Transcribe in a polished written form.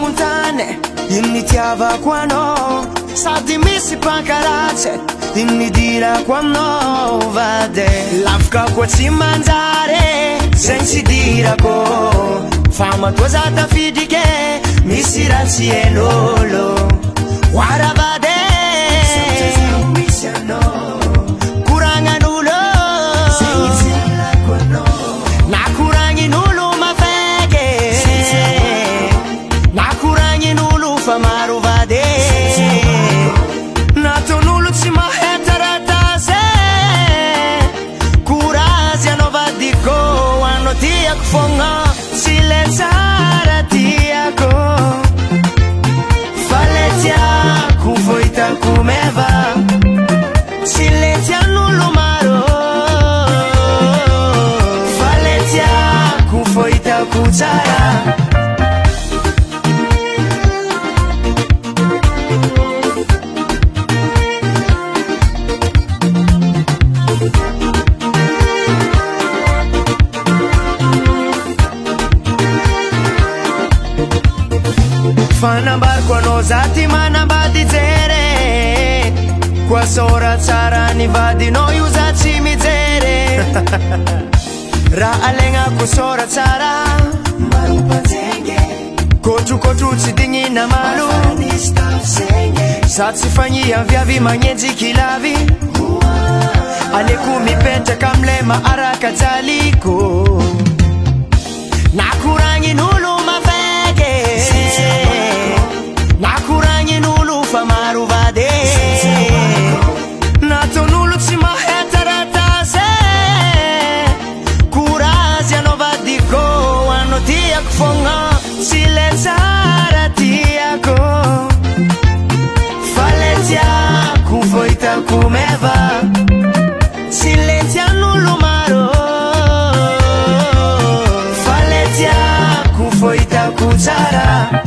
mamontany iny tiavako anao sady misy pankaratsy iny dirako aminao vady lafika koa tsy manjary zay tsy dirako fa matoa za tafidriky misy raha tsy hain'olo oara vady misy anao koragnan'olo na koragnin'olo mafaiky na koragnin'olo fa maro vady nataon'olo tsy mahay taratasy courage anao vadiko anao tiako fogna tsy le tsara tiako fa le tiako vo hitako meva tsy le tian'olo maro fa le tiako vo hitako tsara fanambariko anao zaty manambady jere koa sora tsara ny vadinao io za tsy mijery raha alagnako sora tsara maropanjenge kotrokotro tsy dignina malo za tsy fagnia viavy magnenjiky lavy aleko mipetraka amle maharaka jaliko na koragnin'olo mafaiky na koragnin'olo fa maro vady nataon'olo tsy mahay taratasy courage anao vadiko anao tiako fogna tsy le tsara tiako fa le tiako vo hitako meva tsy le tian'olo maro fa le tiako vo hitako tsara